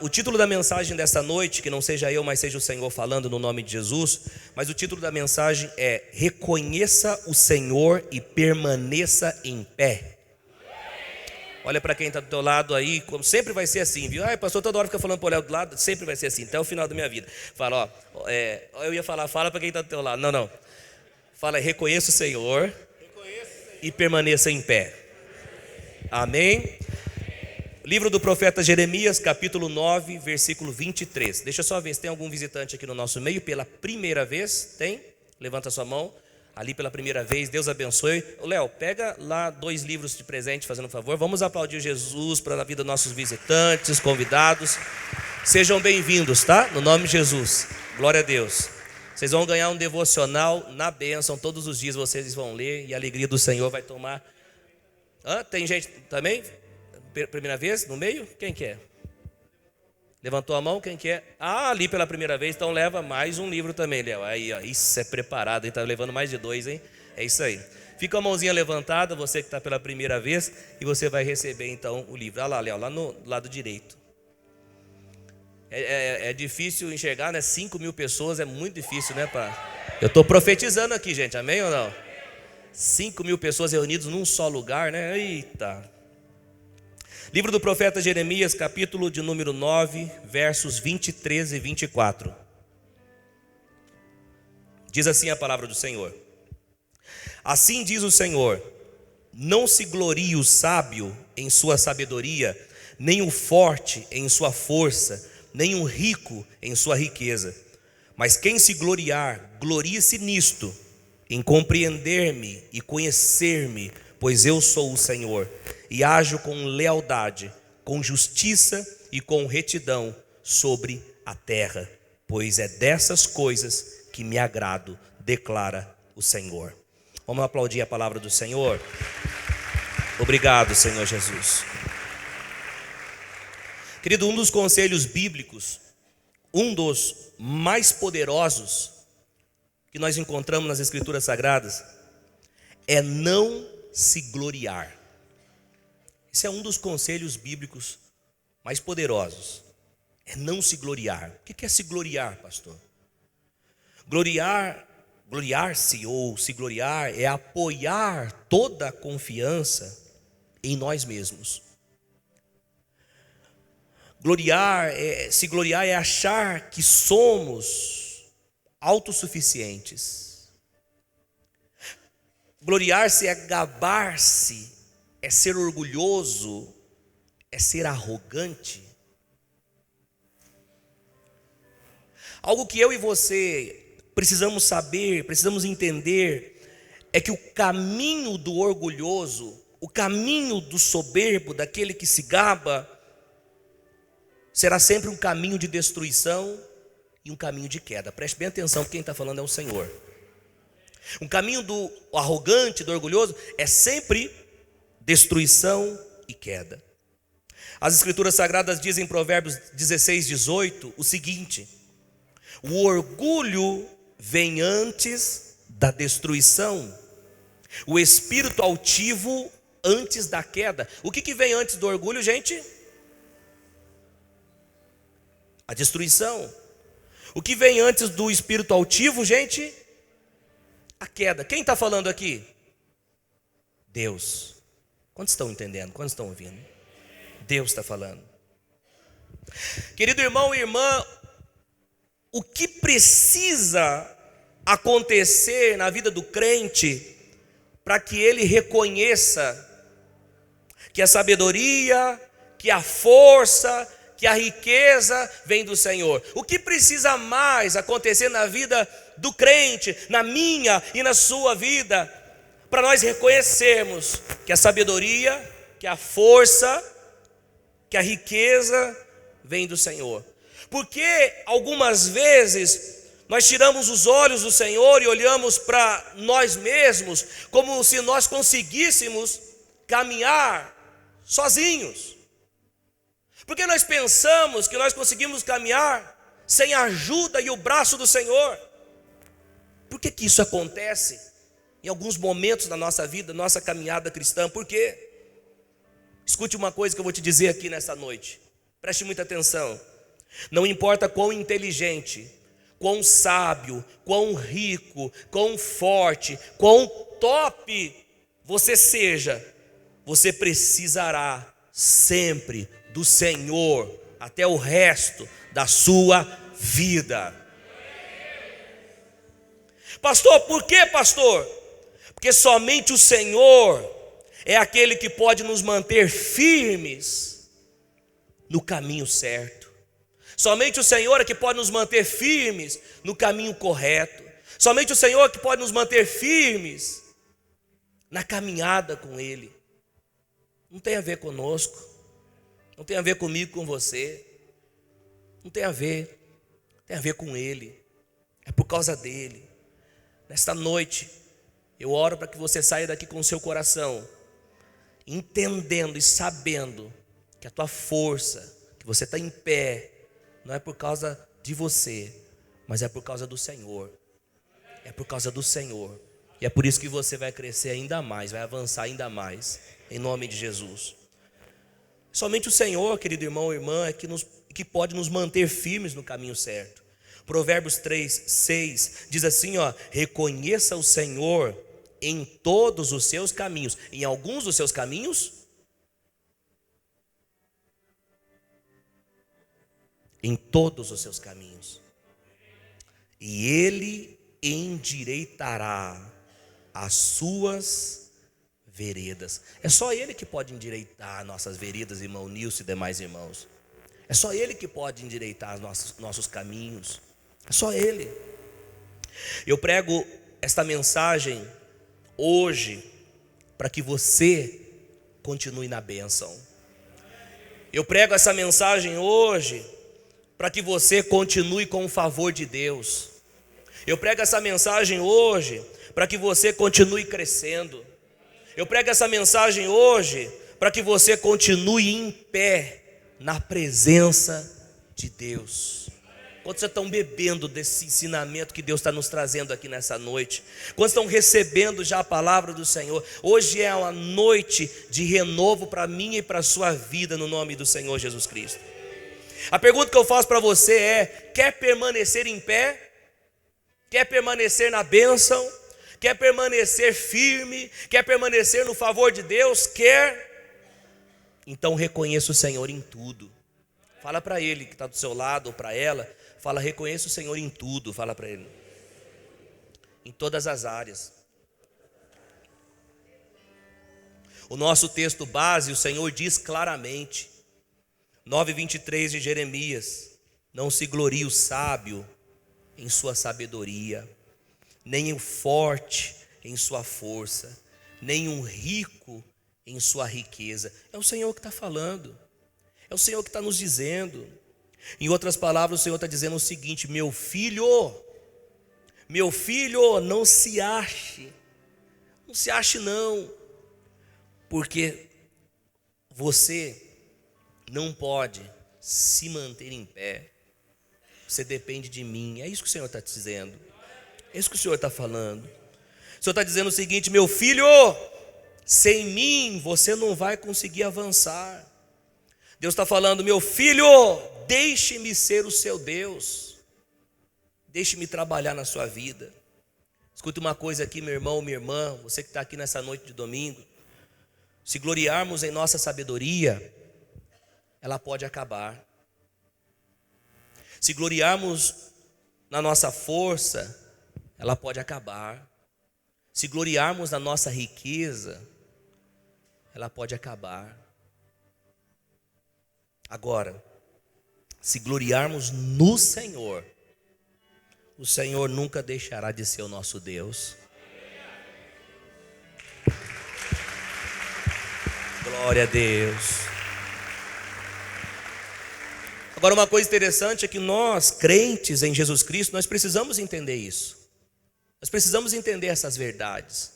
O título da mensagem dessa noite, que não seja eu, mas seja o Senhor falando no nome de Jesus, mas o título da mensagem é: reconheça o Senhor e permaneça em pé. Olha para quem está do teu lado aí, como sempre vai ser assim, viu? Pastor, toda hora fica falando para olhar do lado, sempre vai ser assim, até o final da minha vida. Fala, eu ia falar, fala para quem está do teu lado. Não. Fala, reconheça o Senhor e permaneça em pé. Amém? Livro do profeta Jeremias, capítulo 9, versículo 23. Deixa eu só ver se tem algum visitante aqui no nosso meio pela primeira vez. Tem? Levanta sua mão. Ali pela primeira vez, Deus abençoe. Léo, pega lá 2 livros de presente, fazendo um favor. Vamos aplaudir Jesus para a vida dos nossos visitantes, convidados. Sejam bem-vindos, tá? No nome de Jesus. Glória a Deus. Vocês vão ganhar um devocional na bênção. Todos os dias vocês vão ler e a alegria do Senhor vai tomar. Tem gente também? Primeira vez, no meio? Quem que é? Levantou a mão, quem que é? Ali pela primeira vez, então leva mais um livro também, Léo. Aí, ó, isso é preparado, hein? Tá levando mais de 2, hein? É isso aí. Fica a mãozinha levantada, você que está pela primeira vez, e você vai receber então o livro. Olha lá, Léo, lá no lado direito. É difícil enxergar, né? 5.000 pessoas é muito difícil, né? Eu estou profetizando aqui, gente, amém ou não? 5.000 pessoas reunidas num só lugar, né? Eita! Livro do profeta Jeremias, capítulo de número 9, versos 23 e 24. Diz assim a palavra do Senhor: assim diz o Senhor: não se glorie o sábio em sua sabedoria, nem o forte em sua força, nem o rico em sua riqueza. Mas quem se gloriar, glorie-se nisto, em compreender-me e conhecer-me, pois eu sou o Senhor, e ajo com lealdade, com justiça e com retidão sobre a terra, pois é dessas coisas que me agrado, declara o Senhor. Vamos aplaudir a palavra do Senhor. Obrigado, Senhor Jesus. Querido, um dos conselhos bíblicos, um dos mais poderosos que nós encontramos nas Escrituras Sagradas, é não se gloriar. Esse é um dos conselhos bíblicos mais poderosos. É não se gloriar. O que é se gloriar, pastor? Gloriar-se ou se gloriar é apoiar toda a confiança em nós mesmos. Se gloriar é achar que somos autossuficientes. Gloriar-se é gabar-se, é ser orgulhoso, é ser arrogante. Algo que eu e você precisamos saber, precisamos entender, é que o caminho do orgulhoso, o caminho do soberbo, daquele que se gaba, será sempre um caminho de destruição e um caminho de queda. Preste bem atenção, porque quem está falando é o Senhor. Um caminho do arrogante, do orgulhoso, é sempre destruição e queda. As Escrituras Sagradas dizem em Provérbios 16, 18 o seguinte: o orgulho vem antes da destruição, o espírito altivo antes da queda. O que vem antes do orgulho, gente? A destruição. O que vem antes do espírito altivo, gente? A queda. Quem está falando aqui? Deus. Quantos estão entendendo? Quantos estão ouvindo? Deus está falando. Querido irmão e irmã, o que precisa acontecer na vida do crente para que ele reconheça que a sabedoria, que a força, que a riqueza vem do Senhor? O que precisa mais acontecer na vida do crente, na minha e na sua vida, para nós reconhecermos que a sabedoria, que a força, que a riqueza vem do Senhor? Porque algumas vezes nós tiramos os olhos do Senhor e olhamos para nós mesmos como se nós conseguíssemos caminhar sozinhos. Porque nós pensamos que nós conseguimos caminhar sem a ajuda e o braço do Senhor. Por que isso acontece em alguns momentos da nossa vida, nossa caminhada cristã? Por quê? Escute uma coisa que eu vou te dizer aqui nessa noite. Preste muita atenção. Não importa quão inteligente, quão sábio, quão rico, quão forte, quão top você seja, você precisará sempre do Senhor até o resto da sua vida. Pastor, por que, pastor? Porque somente o Senhor é aquele que pode nos manter firmes no caminho certo. Somente o Senhor é que pode nos manter firmes no caminho correto. Somente o Senhor é que pode nos manter firmes na caminhada com Ele. Não tem a ver conosco, não tem a ver comigo, com você. Não tem a ver com Ele. É por causa dEle. Nesta noite, eu oro para que você saia daqui com o seu coração entendendo e sabendo que a tua força, que você está em pé, não é por causa de você, mas é por causa do Senhor. É por causa do Senhor. E é por isso que você vai crescer ainda mais, vai avançar ainda mais, em nome de Jesus. Somente o Senhor, querido irmão ou irmã, é que pode nos manter firmes no caminho certo. Provérbios 3:6 diz assim, reconheça o Senhor em todos os seus caminhos. Em alguns dos seus caminhos, em todos os seus caminhos, e Ele endireitará as suas veredas. É só Ele que pode endireitar nossas veredas, irmão Nilson e demais irmãos. É só Ele que pode endireitar nossos caminhos. É só Ele. Eu prego esta mensagem hoje para que você continue na bênção. Eu prego essa mensagem hoje para que você continue com o favor de Deus. Eu prego essa mensagem hoje para que você continue crescendo. Eu prego essa mensagem hoje para que você continue em pé na presença de Deus. Quantos estão bebendo desse ensinamento que Deus está nos trazendo aqui nessa noite? Quantos estão recebendo já a palavra do Senhor? Hoje é uma noite de renovo para mim e para a sua vida, no nome do Senhor Jesus Cristo. A pergunta que eu faço para você é: quer permanecer em pé? Quer permanecer na bênção? Quer permanecer firme? Quer permanecer no favor de Deus? Quer? Então reconheça o Senhor em tudo. Fala para ele que está do seu lado ou para ela. Fala, reconheça o Senhor em tudo. Fala para ele. Em todas as áreas. O nosso texto base, o Senhor diz claramente. 9:23 de Jeremias: não se glorie o sábio em sua sabedoria, nem o forte em sua força, nem o rico em sua riqueza. É o Senhor que está falando, é o Senhor que está nos dizendo. Em outras palavras, o Senhor está dizendo o seguinte: meu filho, não se ache não, porque você não pode se manter em pé, você depende de mim. É isso que o Senhor está dizendo, é isso que o Senhor está falando. O Senhor está dizendo o seguinte: meu filho, sem mim você não vai conseguir avançar. Deus está falando: meu filho, deixe-me ser o seu Deus, deixe-me trabalhar na sua vida. Escute uma coisa aqui, meu irmão, minha irmã, você que está aqui nessa noite de domingo. Se gloriarmos em nossa sabedoria, ela pode acabar. Se gloriarmos na nossa força, ela pode acabar. Se gloriarmos na nossa riqueza, ela pode acabar. Agora, se gloriarmos no Senhor, o Senhor nunca deixará de ser o nosso Deus. Glória a Deus. Agora, uma coisa interessante é que nós, crentes em Jesus Cristo, nós precisamos entender isso. Nós precisamos entender essas verdades.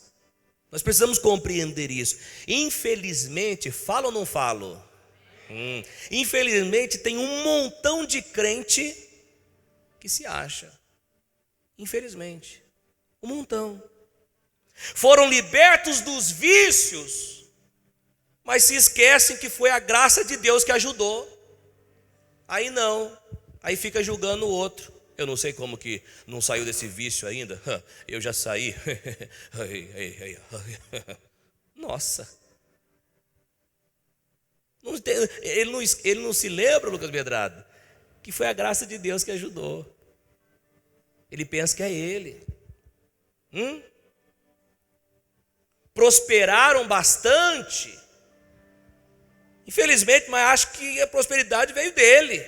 Nós precisamos compreender isso. Infelizmente, falo ou não falo? Infelizmente, tem um montão de crente que se acha. Infelizmente, um montão. Foram libertos dos vícios, mas se esquecem que foi a graça de Deus que ajudou. Aí não, aí fica julgando o outro. Eu não sei como que não saiu desse vício ainda. Eu já saí. Nossa. Ele não se lembra, Lucas Medrado, que foi a graça de Deus que ajudou. Ele pensa que é ele. Prosperaram bastante. Infelizmente, mas acho que a prosperidade veio dele.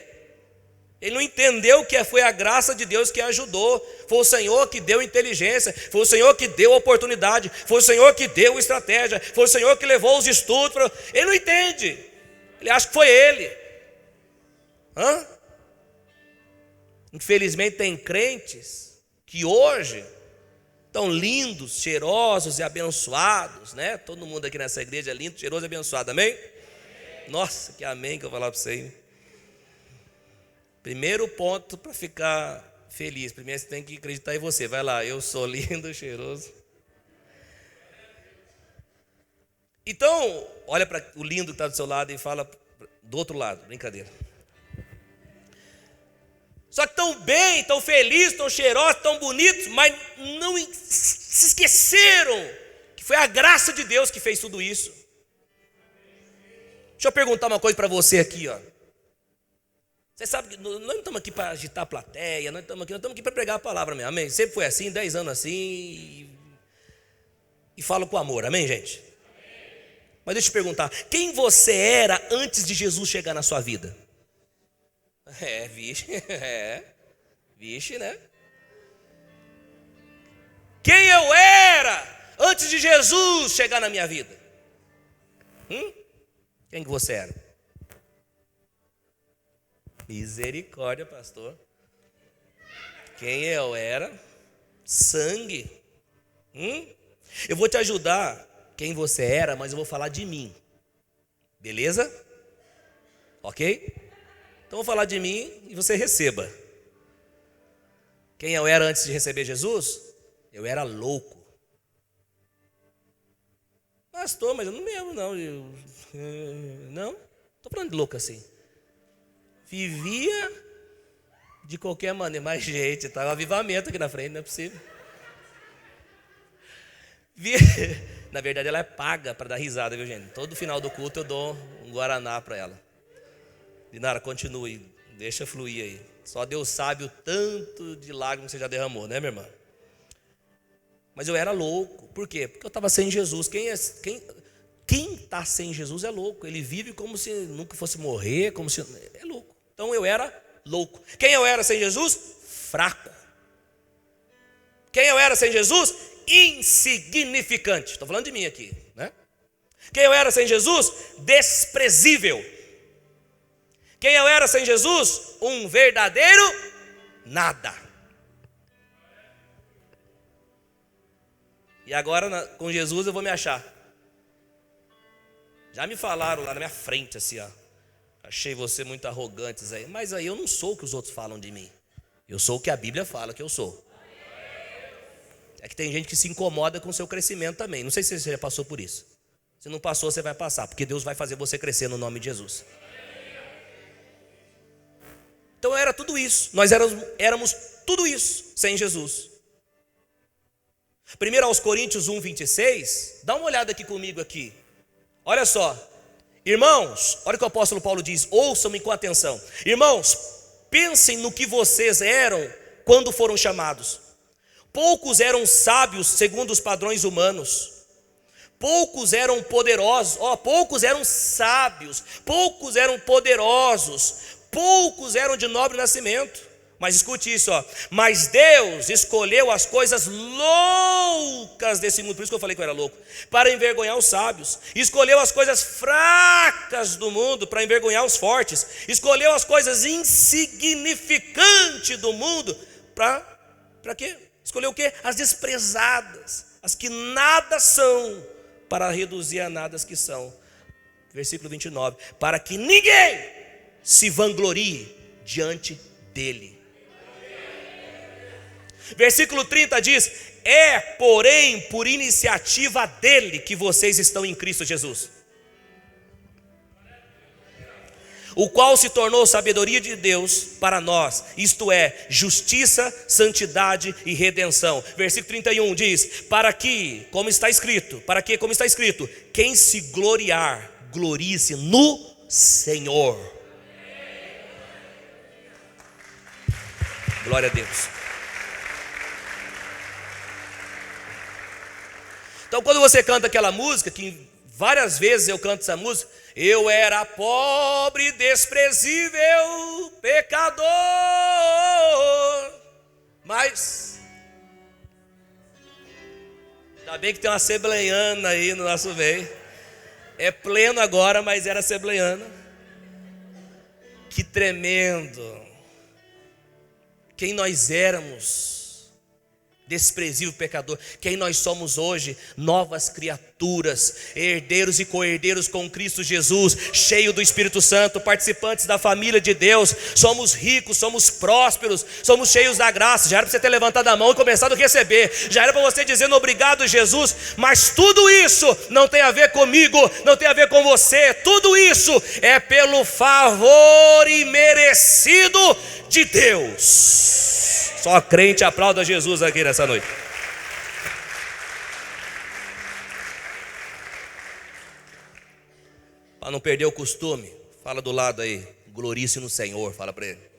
Ele não entendeu que foi a graça de Deus que ajudou. Foi o Senhor que deu inteligência. Foi o Senhor que deu oportunidade. Foi o Senhor que deu estratégia. Foi o Senhor que levou os estudos. Ele não entende. Ele acha que foi ele. Infelizmente tem crentes que hoje estão lindos, cheirosos e abençoados, né? Todo mundo aqui nessa igreja é lindo, cheiroso e abençoado, amém? Nossa, que amém que eu vou falar para você, hein? Primeiro ponto para ficar feliz, primeiro você tem que acreditar em você. Vai lá, eu sou lindo, cheiroso. Então, olha para o lindo que está do seu lado e fala do outro lado, brincadeira. Só que tão bem, tão felizes, tão cheirosos, tão bonitos, mas não se esqueceram que foi a graça de Deus que fez tudo isso. Deixa eu perguntar uma coisa para você aqui, ó. Você sabe que nós não estamos aqui para agitar a plateia, nós estamos aqui para pregar a palavra mesmo, amém? Sempre foi assim, 10 anos assim, e falo com amor, amém, gente? Mas deixa eu te perguntar, quem você era antes de Jesus chegar na sua vida? Vixe, né? Quem eu era antes de Jesus chegar na minha vida? Quem que você era? Misericórdia, pastor. Quem eu era? Sangue. Eu vou te ajudar quem você era, mas eu vou falar de mim. Beleza? Ok? Então eu vou falar de mim e você receba. Quem eu era antes de receber Jesus? Eu era louco. Pastor, mas eu não lembro não. Não, estou falando de louco assim. Vivia de qualquer maneira. Mas gente, tá um avivamento aqui na frente, não é possível. Na verdade ela é paga para dar risada, viu gente? Todo final do culto eu dou um guaraná para ela. Dinara, continue, deixa fluir aí. Só Deus sabe o tanto de lágrimas que você já derramou, né, minha irmã? Mas eu era louco. Por quê? Porque eu estava sem Jesus. Quem está sem Jesus é louco. Ele vive como se nunca fosse morrer, como se... É louco. Então eu era louco. Quem eu era sem Jesus? Fraco. Quem eu era sem Jesus? Insignificante. Estou falando de mim aqui, né? Quem eu era sem Jesus? Desprezível. Quem eu era sem Jesus? Um verdadeiro nada. E agora com Jesus eu vou me achar. Já me falaram lá na minha frente assim, ó. Achei você muito arrogantes aí. Mas aí eu não sou o que os outros falam de mim. Eu sou o que a Bíblia fala que eu sou. É que tem gente que se incomoda com o seu crescimento também. Não sei se você já passou por isso. Se não passou, você vai passar. Porque Deus vai fazer você crescer no nome de Jesus. Então era tudo isso. Nós éramos tudo isso sem Jesus. 1 Coríntios 1:26. Dá uma olhada aqui comigo aqui. Olha só. Irmãos, olha o que o apóstolo Paulo diz. Ouçam-me com atenção. Irmãos, pensem no que vocês eram quando foram chamados. Poucos eram sábios segundo os padrões humanos. Poucos eram poderosos. Poucos eram sábios. Poucos eram poderosos. Poucos eram de nobre nascimento. Mas escute isso, mas Deus escolheu as coisas loucas desse mundo, por isso que eu falei que eu era louco, para envergonhar os sábios. Escolheu as coisas fracas do mundo para envergonhar os fortes. Escolheu as coisas insignificantes do mundo para quê? Escolheu o quê? As desprezadas, as que nada são, para reduzir a nada as que são. Versículo 29, para que ninguém se vanglorie diante dele. Versículo 30 diz: é porém por iniciativa dele que vocês estão em Cristo Jesus. o qual se tornou sabedoria de Deus para nós, isto é, justiça, santidade e redenção. Versículo 31 diz: para que, como está escrito, quem se gloriar, glorie-se no Senhor. Glória a Deus. Então quando você canta aquela música, que várias vezes eu canto essa música: eu era pobre, desprezível, pecador, mas ainda bem que tem uma assembleiana aí no nosso meio. É pleno agora, mas era assembleiana. Que tremendo. Quem nós éramos, desprezível pecador, quem nós somos hoje, novas criaturas, herdeiros e co-herdeiros com Cristo Jesus, cheio do Espírito Santo, participantes da família de Deus, somos ricos, somos prósperos, somos cheios da graça. Já era para você ter levantado a mão e começado a receber, já era para você dizendo obrigado Jesus, mas tudo isso não tem a ver comigo, não tem a ver com você, tudo isso é pelo favor imerecido de Deus. Só crente aplauda Jesus aqui nessa noite. Para não perder o costume, fala do lado aí: glorie-se no Senhor, fala para ele.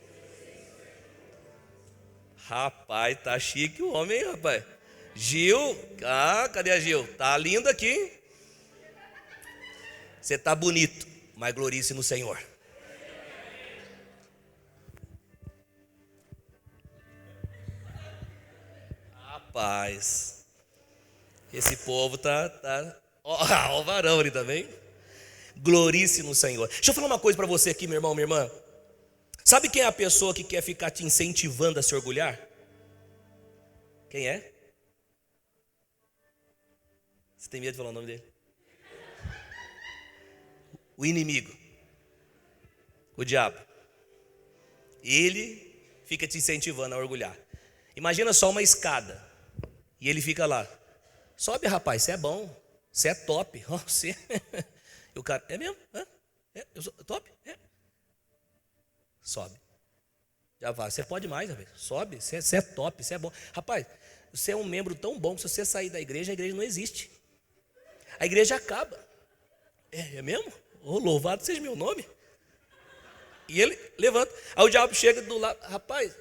Rapaz, tá chique o homem, hein, rapaz. Gil, cadê a Gil? Tá lindo aqui. Você tá bonito, mas glorie-se no Senhor. Rapaz, esse povo tá. Ó, o varão ali também. Glorie-se no Senhor. Deixa eu falar uma coisa para você aqui, meu irmão, minha irmã. Sabe quem é a pessoa que quer ficar te incentivando a se orgulhar? Quem é? Você tem medo de falar o nome dele? O inimigo, o diabo. Ele fica te incentivando a orgulhar. Imagina só uma escada e ele fica lá: sobe, rapaz, você é bom, você é top. Você... E o cara: é mesmo? Eu sou top? Sobe. Já vai, você pode mais, rapaz. Sobe, você é top, você é bom. Rapaz, você é um membro tão bom que se você sair da igreja, a igreja não existe. A igreja acaba. É mesmo? Oh, louvado seja meu nome. E ele levanta. Aí o diabo chega do lado: rapaz,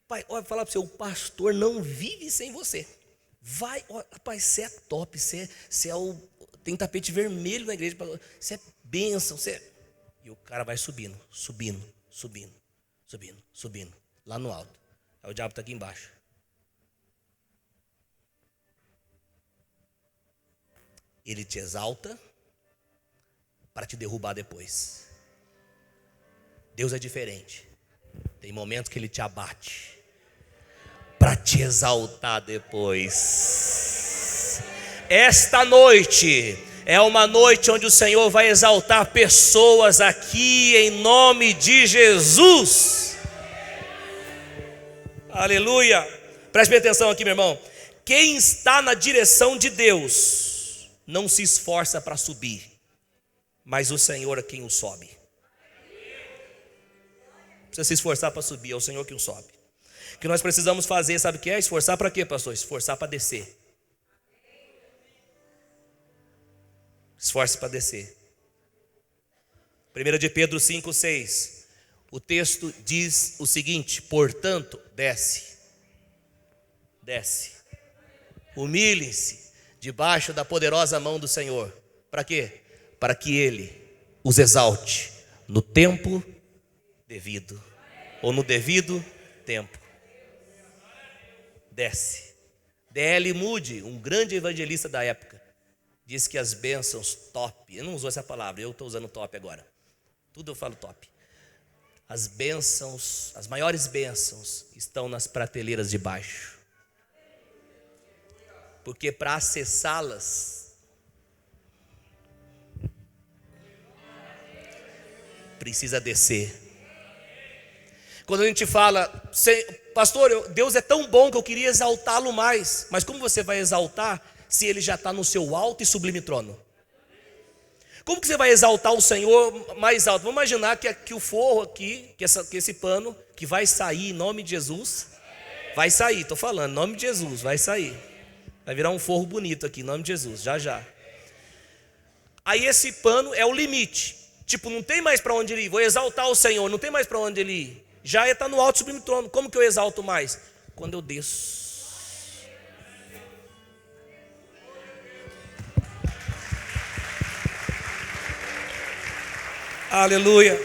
pai, olha, falar para você, o pastor não vive sem você. Vai, olha, rapaz, você é top, você é o... Tem tapete vermelho na igreja, você é bênção, você... E o cara vai subindo, lá no alto. Aí o diabo está aqui embaixo. Ele te exalta para te derrubar depois. Deus é diferente. Tem momentos que ele te abate para te exaltar depois. Esta noite é uma noite onde o Senhor vai exaltar pessoas aqui em nome de Jesus. Aleluia. Preste bem atenção aqui, meu irmão. Quem está na direção de Deus não se esforça para subir, mas o Senhor é quem o sobe. Não precisa se esforçar para subir, é o Senhor que o sobe. O que nós precisamos fazer, sabe o que é? Esforçar para quê, pastor? Esforçar para descer. Esforce para descer. 1 de Pedro 5,6. O texto diz o seguinte: portanto, desce. Humilhem-se debaixo da poderosa mão do Senhor. Para quê? Para que Ele os exalte no tempo devido, ou no devido tempo. Desce. D.L. Moody, um grande evangelista da época, diz que as bênçãos top, eu não uso essa palavra, eu estou usando top agora. Tudo eu falo top. As bênçãos, as maiores bênçãos estão nas prateleiras de baixo. Porque para acessá-las, precisa descer. Quando a gente fala, pastor, Deus é tão bom que eu queria exaltá-lo mais. Mas como você vai exaltar se ele já está no seu alto e sublime trono? Como que você vai exaltar o Senhor mais alto? Vamos imaginar que o forro aqui, que esse pano, que vai sair em nome de Jesus, vai sair, estou falando, em nome de Jesus, vai sair. Vai virar um forro bonito aqui, em nome de Jesus, já já. Aí esse pano é o limite. Tipo, não tem mais para onde ele ir. Vou exaltar o Senhor, não tem mais para onde ele ir. Já está no alto sublime trono. Como que eu exalto mais? Quando eu desço. Aleluia.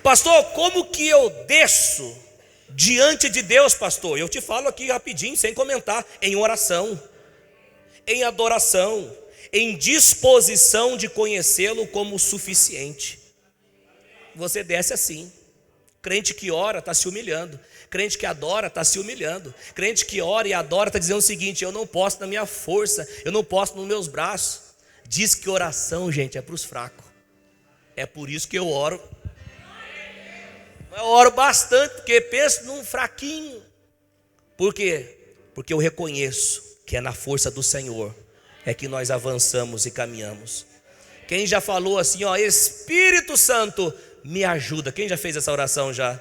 Pastor, como que eu desço diante de Deus, pastor? Eu te falo aqui rapidinho, sem comentar. Em oração, em adoração, em disposição de conhecê-lo como o suficiente. Você desce assim. Crente que ora está se humilhando. Crente que adora está se humilhando. Crente que ora e adora está dizendo o seguinte: eu não posso na minha força, eu não posso nos meus braços. Diz que oração, gente, é para os fracos. É por isso que eu oro. Eu oro bastante, porque penso num fraquinho. Por quê? Porque eu reconheço que é na força do Senhor é que nós avançamos e caminhamos. Quem já falou assim, ó, Espírito Santo, me ajuda? Quem já fez essa oração já?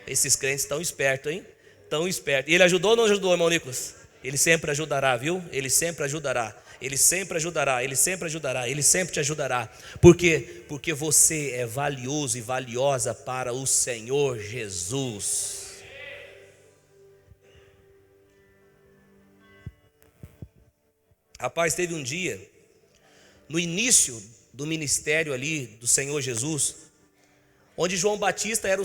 Esses crentes estão espertos, hein? Tão espertos. E ele ajudou ou não ajudou, irmão Nicolas? Ele sempre ajudará, viu? Ele sempre ajudará. Ele sempre ajudará, Ele sempre ajudará, Ele sempre te ajudará. Por quê? Porque você é valioso e valiosa para o Senhor Jesus. Rapaz, teve um dia, no início do ministério ali do Senhor Jesus, onde João Batista era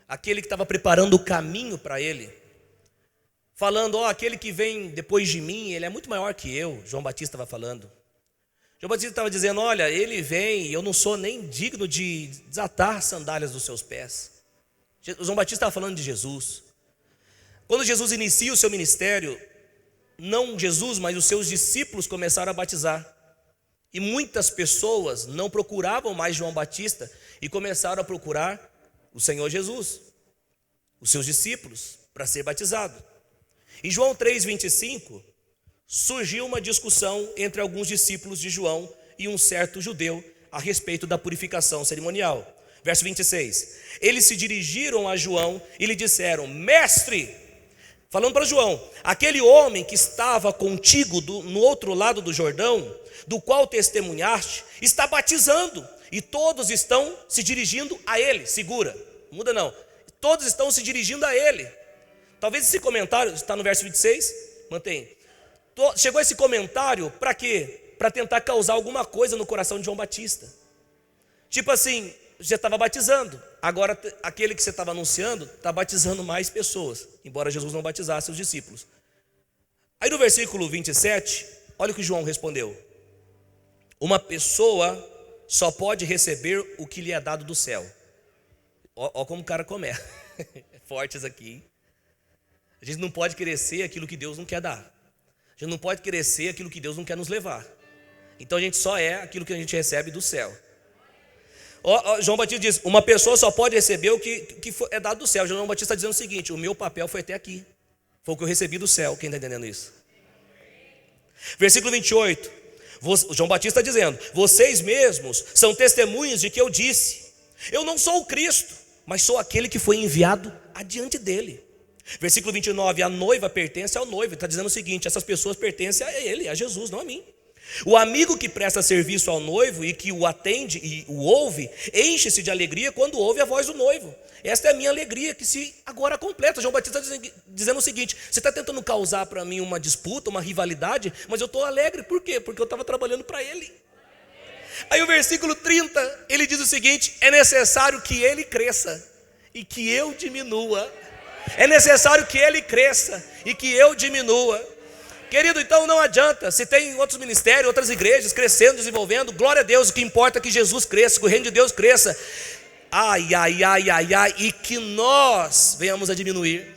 aquele que estava preparando o caminho para ele. Falando, ó, aquele que vem depois de mim, ele é muito maior que eu. João Batista estava falando. João Batista estava dizendo, olha, ele vem e eu não sou nem digno de desatar as sandálias dos seus pés. João Batista estava falando de Jesus. Quando Jesus inicia o seu ministério, não Jesus, mas os seus discípulos começaram a batizar. E muitas pessoas não procuravam mais João Batista e começaram a procurar o Senhor Jesus, os seus discípulos, para ser batizado. Em João 3,25, surgiu uma discussão entre alguns discípulos de João e um certo judeu a respeito da purificação cerimonial. Verso 26, eles se dirigiram a João e lhe disseram, mestre, falando para João, aquele homem que estava contigo no outro lado do Jordão, do qual testemunhaste, está batizando, e todos estão se dirigindo a ele. Segura, muda não, todos estão se dirigindo a ele. Talvez esse comentário, está no verso 26, mantém. Chegou esse comentário para quê? Para tentar causar alguma coisa no coração de João Batista. Tipo assim, já estava batizando, agora aquele que você estava anunciando está batizando mais pessoas, embora Jesus não batizasse os discípulos. Aí no versículo 27, olha o que João respondeu. Uma pessoa só pode receber o que lhe é dado do céu. Ó como o cara começa. Fortes aqui, hein? A gente não pode querer ser aquilo que Deus não quer dar. A gente não pode querer ser aquilo que Deus não quer nos levar. Então a gente só é aquilo que a gente recebe do céu. João Batista diz, uma pessoa só pode receber o que é dado do céu. João Batista está dizendo o seguinte, o meu papel foi até aqui. Foi o que eu recebi do céu. Quem está entendendo isso? Versículo 28. João Batista está dizendo, vocês mesmos são testemunhas de que eu disse, eu não sou o Cristo, mas sou aquele que foi enviado adiante dele. Versículo 29, a noiva pertence ao noivo. Está dizendo o seguinte, essas pessoas pertencem a ele, a Jesus, não a mim. O amigo que presta serviço ao noivo e que o atende e o ouve, enche-se de alegria quando ouve a voz do noivo. Esta é a minha alegria que se agora completa. João Batista está dizendo o seguinte, você está tentando causar para mim uma disputa, uma rivalidade, mas eu estou alegre, por quê? Porque eu estava trabalhando para ele. Aí o versículo 30, ele diz o seguinte, é necessário que ele cresça e que eu diminua. É necessário que ele cresça e que eu diminua. Querido, então não adianta. Se tem outros ministérios, outras igrejas crescendo, desenvolvendo, glória a Deus, o que importa é que Jesus cresça, que o reino de Deus cresça. Ai, e que nós venhamos a diminuir.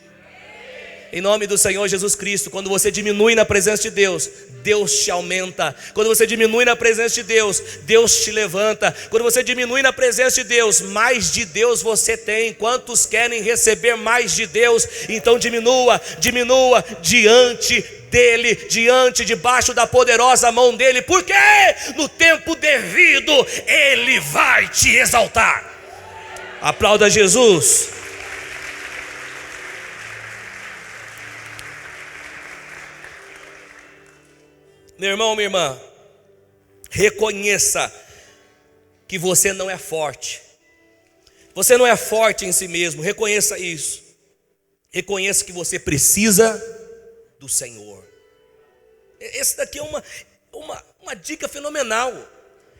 Em nome do Senhor Jesus Cristo, quando você diminui na presença de Deus, Deus te aumenta. Quando você diminui na presença de Deus, Deus te levanta. Quando você diminui na presença de Deus, mais de Deus você tem. Quantos querem receber mais de Deus? Então diminua diante dele, debaixo da poderosa mão dele, porque no tempo devido ele vai te exaltar. Aplauda Jesus. Meu irmão, minha irmã, reconheça que você não é forte. Você não é forte em si mesmo, reconheça isso. Reconheça que você precisa do Senhor. Esse daqui é uma dica fenomenal.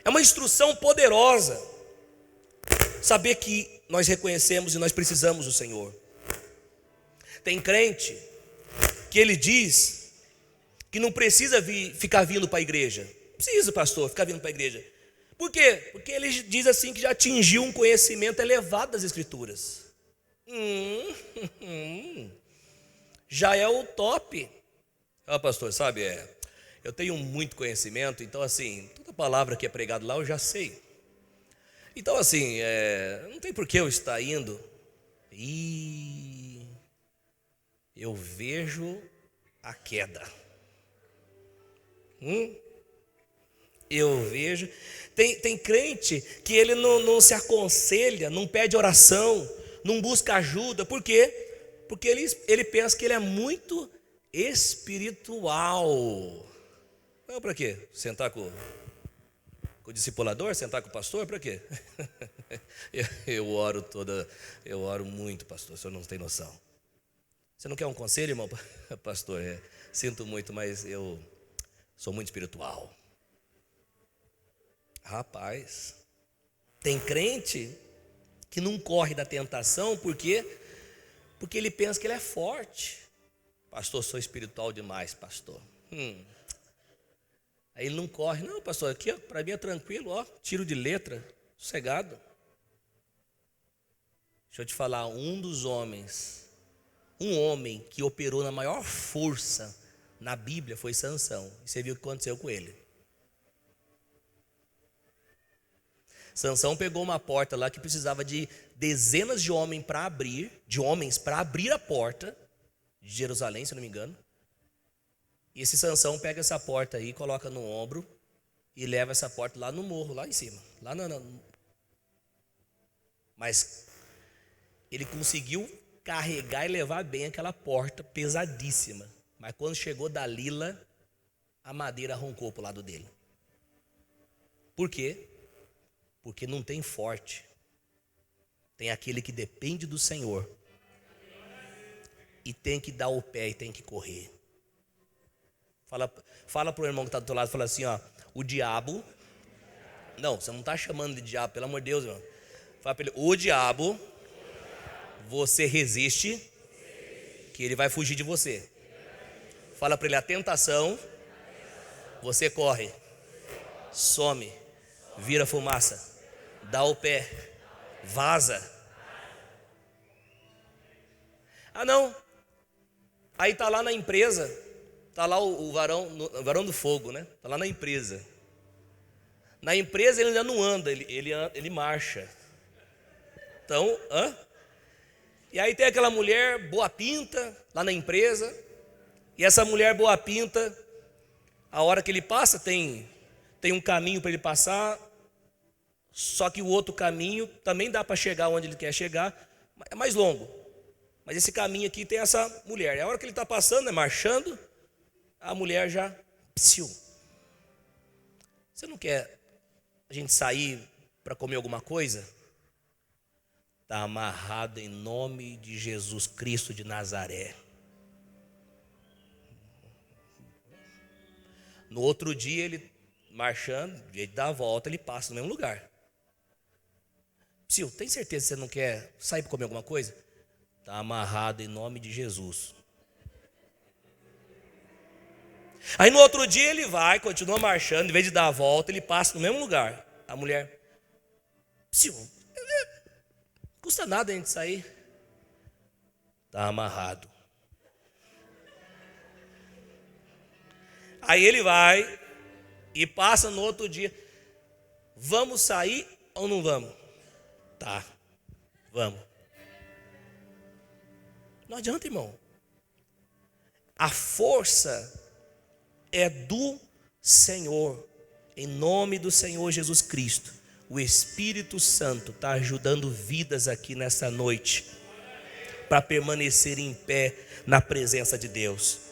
É uma instrução poderosa. Saber que nós reconhecemos e nós precisamos do Senhor. Tem crente que ele diz que não precisa ficar vindo para a igreja. Não precisa, pastor, ficar vindo para a igreja. Por quê? Porque ele diz assim que já atingiu um conhecimento elevado das Escrituras. Já é o top. Pastor, sabe, eu tenho muito conhecimento, então assim, toda palavra que é pregada lá eu já sei. Então assim, não tem por que eu estar indo. E eu vejo a queda. Eu vejo. Tem crente que ele não se aconselha, não pede oração, não busca ajuda. Por quê? Porque ele pensa que ele é muito espiritual. Não, para quê? Sentar com o discipulador? Sentar com o pastor? Para quê? Eu oro muito, pastor, o senhor não tem noção. Você não quer um conselho, irmão? Pastor, sinto muito, mas eu sou muito espiritual. Rapaz, tem crente que não corre da tentação, porque ele pensa que ele é forte. Pastor, sou espiritual demais, pastor. Aí ele não corre. Não, pastor, aqui para mim é tranquilo, ó, tiro de letra, sossegado. Deixa eu te falar, um homem que operou na maior força na Bíblia foi Sansão. E você viu o que aconteceu com ele. Sansão pegou uma porta lá que precisava de dezenas de homens para abrir a porta de Jerusalém, se eu não me engano. E esse Sansão pega essa porta aí, coloca no ombro e leva essa porta lá no morro, lá em cima. Mas ele conseguiu carregar e levar bem aquela porta pesadíssima. Mas quando chegou Dalila, a madeira roncou para o lado dele. Por quê? Porque não tem forte. Tem aquele que depende do Senhor. E tem que dar o pé e tem que correr. Fala para o irmão que está do teu lado, fala assim, ó, o diabo... Não, você não está chamando de diabo, pelo amor de Deus, irmão. Fala para ele, o diabo, você resiste, que ele vai fugir de você. Fala para ele, a tentação, você corre, some, vira fumaça, dá o pé, vaza. Ah não, aí tá lá na empresa, tá lá o varão do fogo, né? Tá lá na empresa. Na empresa ele ainda não anda, ele marcha. Então, E aí tem aquela mulher boa pinta lá na empresa. E essa mulher boa pinta, a hora que ele passa, tem um caminho para ele passar. Só que o outro caminho também dá para chegar onde ele quer chegar, é mais longo. Mas esse caminho aqui tem essa mulher. E a hora que ele está passando, marchando, a mulher já psiu. Você não quer a gente sair para comer alguma coisa? Está amarrado em nome de Jesus Cristo de Nazaré. No outro dia ele marchando, ele dá a volta, ele passa no mesmo lugar. Psiu, tem certeza que você não quer sair para comer alguma coisa? Está amarrado em nome de Jesus. Aí no outro dia ele vai, continua marchando, em vez de dar a volta, ele passa no mesmo lugar. A mulher, psiu, custa nada a gente sair. Está amarrado. Aí ele vai e passa no outro dia. Vamos sair ou não vamos? Tá, vamos. Não adianta, irmão. A força é do Senhor. Em nome do Senhor Jesus Cristo, o Espírito Santo está ajudando vidas aqui nessa noite para permanecer em pé na presença de Deus.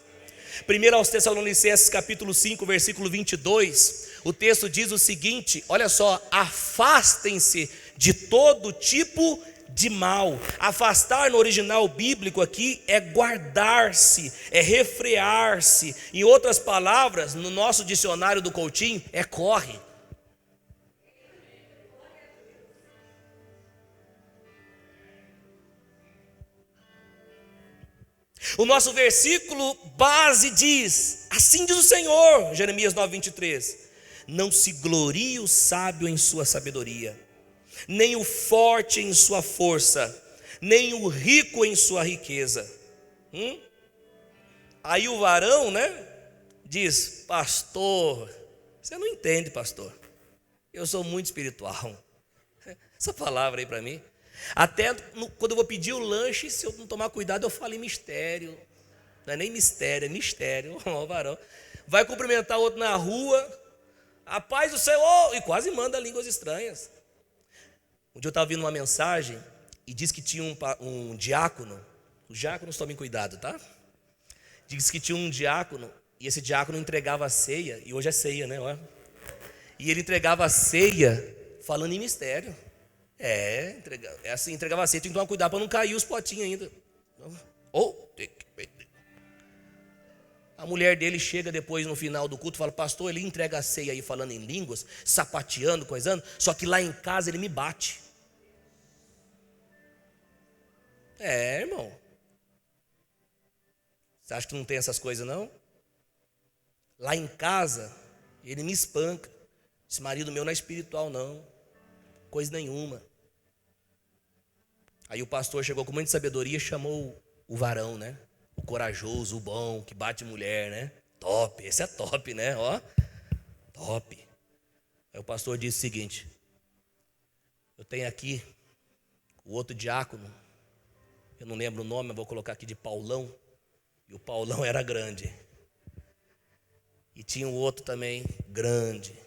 1 aos Tessalonicenses capítulo 5, versículo 22, o texto diz o seguinte, olha só: afastem-se de todo tipo de mal. Afastar no original bíblico aqui é guardar-se, é refrear-se. Em outras palavras, no nosso dicionário do Coutinho, é corre. O nosso versículo base diz, assim diz o Senhor, Jeremias 9:23, não se glorie o sábio em sua sabedoria, nem o forte em sua força, nem o rico em sua riqueza. Aí o varão, diz, pastor, você não entende, pastor, eu sou muito espiritual. Essa palavra aí para mim, até quando eu vou pedir o lanche, se eu não tomar cuidado, eu falo em mistério. Não é nem mistério, é mistério. O varão vai cumprimentar outro na rua, a paz do Senhor, e quase manda línguas estranhas. Um dia eu estava ouvindo uma mensagem e diz que tinha um diácono. Os diáconos tomem cuidado, tá? Diz que tinha um diácono e esse diácono entregava a ceia, e hoje é ceia, né? E ele entregava a ceia falando em mistério. Entregava a ceia, tinha que tomar cuidado para não cair os potinhos ainda. A mulher dele chega depois no final do culto e fala, pastor, ele entrega a ceia aí falando em línguas, sapateando, coisando, só que lá em casa ele me bate. Irmão, você acha que não tem essas coisas não? Lá em casa ele me espanca. Esse marido meu não é espiritual não, coisa nenhuma. Aí o pastor chegou com muita sabedoria e chamou o varão, o corajoso, o bom, que bate mulher, top, esse é top, top. Aí o pastor disse o seguinte, eu tenho aqui o outro diácono, eu não lembro o nome, eu vou colocar aqui de Paulão, e o Paulão era grande, e tinha um outro também grande,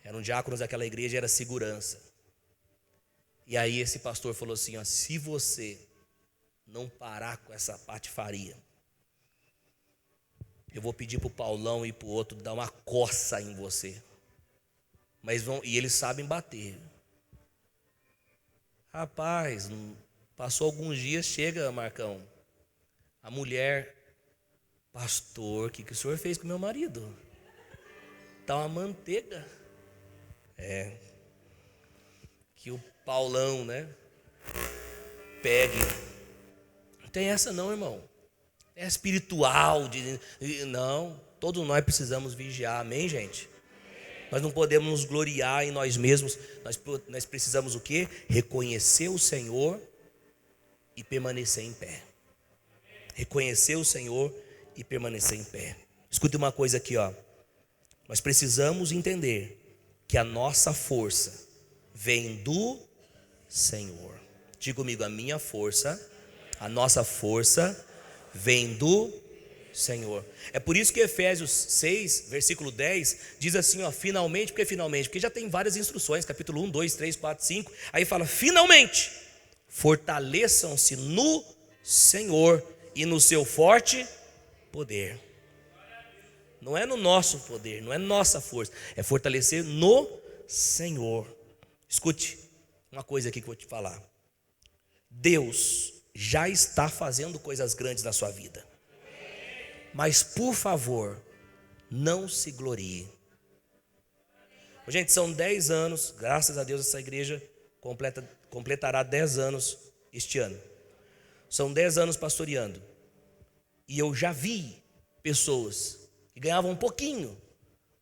eram diáconos daquela igreja, era segurança. E aí esse pastor falou assim, se você não parar com essa patifaria, eu vou pedir para o Paulão e para o outro dar uma coça em você. E eles sabem bater. Rapaz, passou alguns dias, chega, Marcão, a mulher, pastor, o que o senhor fez com meu marido? Tá uma manteiga. Que o Paulão, pegue. Não tem essa não, irmão. É espiritual. Não, todos nós precisamos vigiar, amém, gente? Nós não podemos nos gloriar em nós mesmos. Nós precisamos o quê? Reconhecer o Senhor e permanecer em pé. Reconhecer o Senhor e permanecer em pé. Escute uma coisa aqui, nós precisamos entender que a nossa força vem do Senhor. Diga comigo, a minha força, a nossa força vem do Senhor. É por isso que Efésios 6, versículo 10, diz assim, finalmente, porque já tem várias instruções, capítulo 1, 2, 3, 4, 5, aí fala, finalmente, fortaleçam-se no Senhor e no seu forte poder. Não é no nosso poder, não é nossa força, é fortalecer no Senhor. Escute uma coisa aqui que eu vou te falar. Deus já está fazendo coisas grandes na sua vida. Mas por favor, não se glorie. Gente, são 10 anos, graças a Deus essa igreja completará 10 anos este ano. São 10 anos pastoreando. E eu já vi pessoas que ganhavam um pouquinho,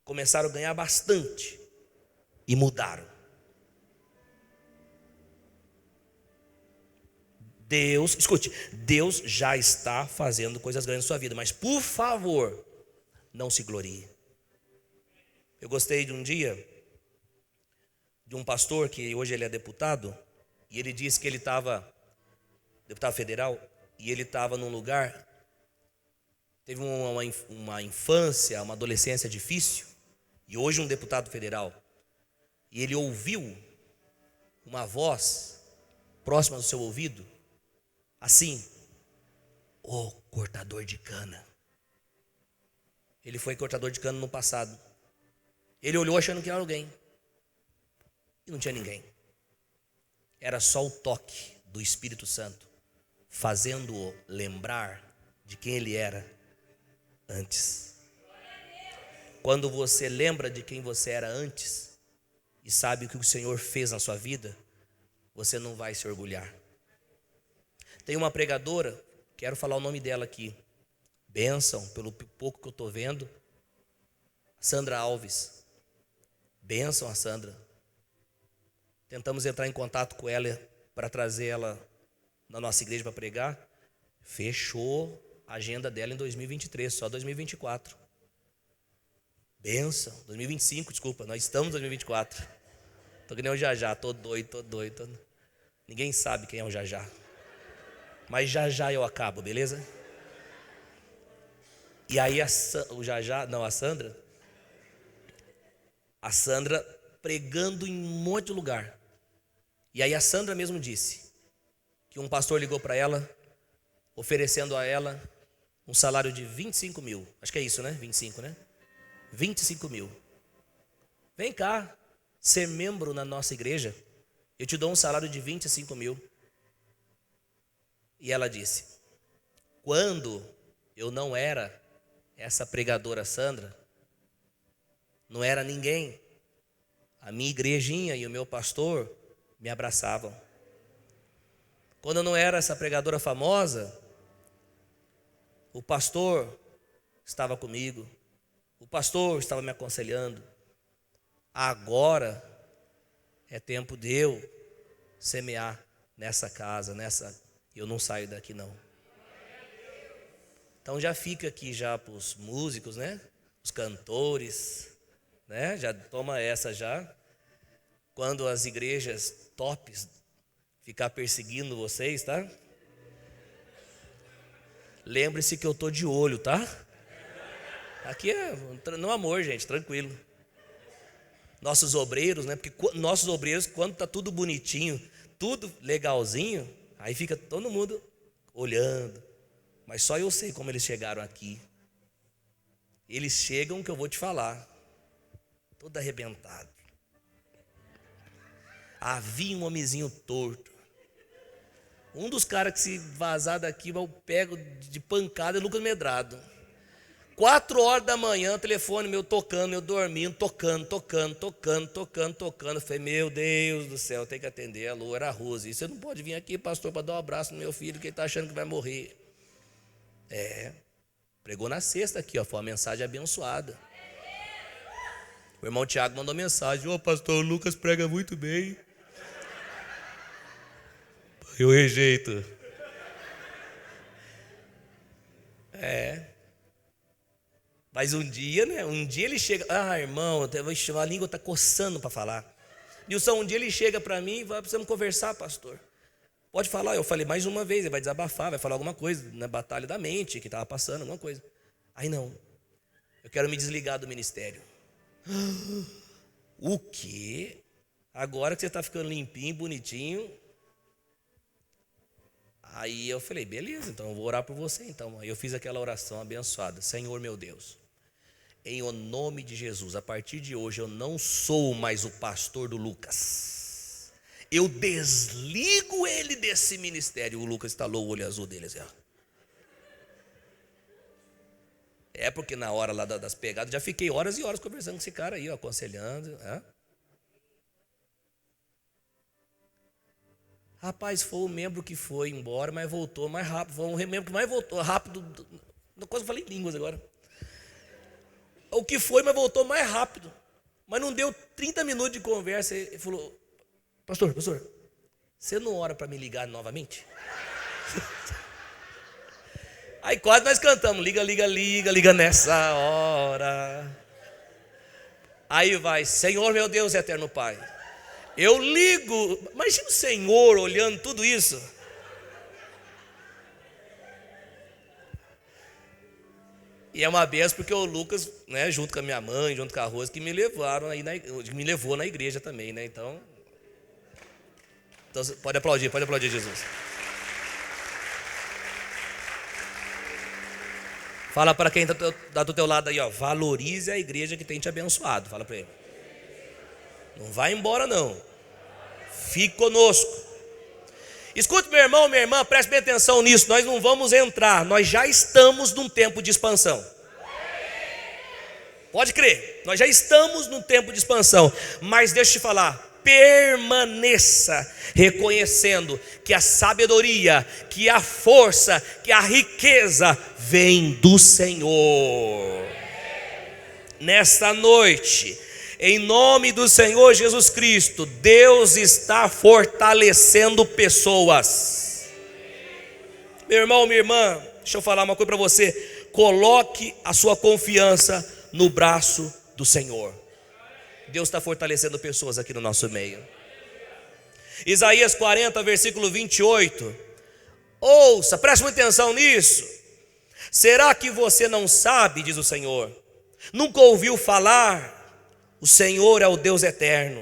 começaram a ganhar bastante e mudaram. Escute, Deus já está fazendo coisas grandes na sua vida, mas por favor, não se glorie. Eu gostei de um dia de um pastor que hoje ele é deputado, e ele disse que ele estava, deputado federal, e ele estava num lugar, teve uma infância, uma adolescência difícil, e hoje um deputado federal, e ele ouviu uma voz próxima do seu ouvido, assim: "Ô cortador de cana". Ele foi cortador de cana no passado. Ele olhou achando que era alguém, e não tinha ninguém. Era só o toque do Espírito Santo, fazendo-o lembrar de quem ele era antes. Quando você lembra de quem você era antes e sabe o que o Senhor fez na sua vida, você não vai se orgulhar. Tem uma pregadora, quero falar o nome dela aqui, bênção, pelo pouco que eu estou vendo, Sandra Alves. Bênção a Sandra. Tentamos entrar em contato com ela para trazer ela na nossa igreja para pregar. Fechou a agenda dela em 2023, só 2024. Bênção, 2025, desculpa, nós estamos em 2024. Tô que nem o Jajá, tô doido. Ninguém sabe quem é o Jajá. Mas já eu acabo, beleza? E aí a Sandra pregando em um monte de lugar. E aí a Sandra mesmo disse que um pastor ligou para ela, oferecendo a ela um salário de 25 mil. Acho que é isso, né? 25, né? 25 mil. Vem cá, ser membro na nossa igreja, eu te dou um salário de 25 mil. E ela disse: quando eu não era essa pregadora Sandra, não era ninguém, a minha igrejinha e o meu pastor me abraçavam. Quando eu não era essa pregadora famosa, o pastor estava comigo, o pastor estava me aconselhando. Agora é tempo de eu semear nessa casa, eu não saio daqui não. Então já fica aqui já para os músicos, né? Os cantores, né? Já toma essa já. Quando as igrejas tops ficar perseguindo vocês, tá? Lembre-se que eu tô de olho, tá? Aqui é no amor, gente, tranquilo. Nossos obreiros, né? Porque nossos obreiros, quando tá tudo bonitinho, tudo legalzinho, aí fica todo mundo olhando. Mas só eu sei como eles chegaram aqui. Eles chegam que eu vou te falar, todo arrebentado. Havia um homenzinho torto. Um dos caras que se vazar daqui, eu pego de pancada, é Lucas Medrado. 4 horas da manhã, telefone meu tocando, eu dormindo, tocando. Eu falei, meu Deus do céu, tem que atender. Alô, era a Rose. Você não pode vir aqui, pastor, para dar um abraço no meu filho, que ele está achando que vai morrer. Pregou na sexta aqui, ó, foi uma mensagem abençoada. O irmão Tiago mandou mensagem: ô pastor, o Lucas prega muito bem. Eu rejeito. Mas um dia, né? Um dia ele chega, irmão, a língua está coçando para falar. Nilson, um dia ele chega para mim e vai: precisamos conversar, pastor. Pode falar. Eu falei mais uma vez, ele vai desabafar, vai falar alguma coisa na batalha da mente que estava passando, alguma coisa. Aí não, eu quero me desligar do ministério. O quê? Agora que você está ficando limpinho, bonitinho. Aí eu falei, beleza, então eu vou orar por você então. Aí eu fiz aquela oração abençoada: Senhor meu Deus, em o nome de Jesus, a partir de hoje eu não sou mais o pastor do Lucas. Eu desligo ele desse ministério. O Lucas estalou o olho azul dele assim, ó. Porque na hora lá das pegadas, já fiquei horas e horas conversando com esse cara aí, ó, aconselhando. Rapaz, foi o membro que foi embora, mas voltou mais rápido. Foi um membro que mais voltou rápido. Quase falei em línguas agora. O que foi, mas voltou mais rápido. Mas não deu 30 minutos de conversa. Ele falou: pastor, você não ora para me ligar novamente? Aí quase nós cantamos: liga nessa hora. Aí vai, Senhor meu Deus, eterno Pai. Eu ligo, imagina o Senhor olhando tudo isso. E é uma benção porque o Lucas, né, junto com a minha mãe, junto com a Rosa, que me levaram aí me levou na igreja também, né? Então pode aplaudir Jesus. Fala para quem está do teu lado aí, ó, valorize a igreja que tem te abençoado. Fala para ele. Não vai embora não. Fique conosco. Escute, meu irmão, minha irmã, preste bem atenção nisso. Nós não vamos entrar, nós já estamos num tempo de expansão. Pode crer, nós já estamos num tempo de expansão. Mas deixa eu te falar, permaneça reconhecendo que a sabedoria, que a força, que a riqueza vem do Senhor. Nesta noite, em nome do Senhor Jesus Cristo, Deus está fortalecendo pessoas. Meu irmão, minha irmã, deixa eu falar uma coisa para você. Coloque a sua confiança no braço do Senhor. Deus está fortalecendo pessoas aqui no nosso meio. Isaías 40, versículo 28. Ouça, preste muita atenção nisso. Será que você não sabe, diz o Senhor? Nunca ouviu falar? O Senhor é o Deus eterno,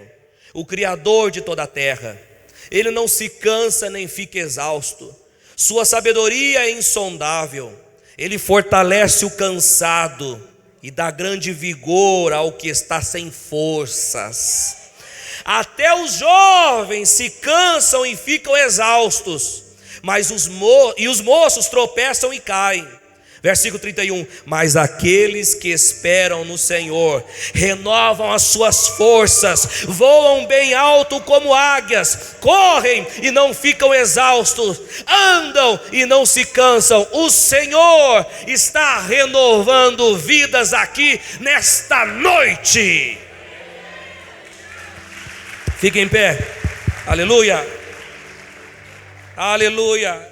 o Criador de toda a terra. Ele não se cansa nem fica exausto. Sua sabedoria é insondável. Ele fortalece o cansado e dá grande vigor ao que está sem forças. Até os jovens se cansam e ficam exaustos, mas os moços tropeçam e caem. Versículo 31, mas aqueles que esperam no Senhor renovam as suas forças, voam bem alto como águias, correm e não ficam exaustos, andam e não se cansam. O Senhor está renovando vidas aqui nesta noite. Fique em pé, aleluia, aleluia,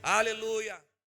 aleluia.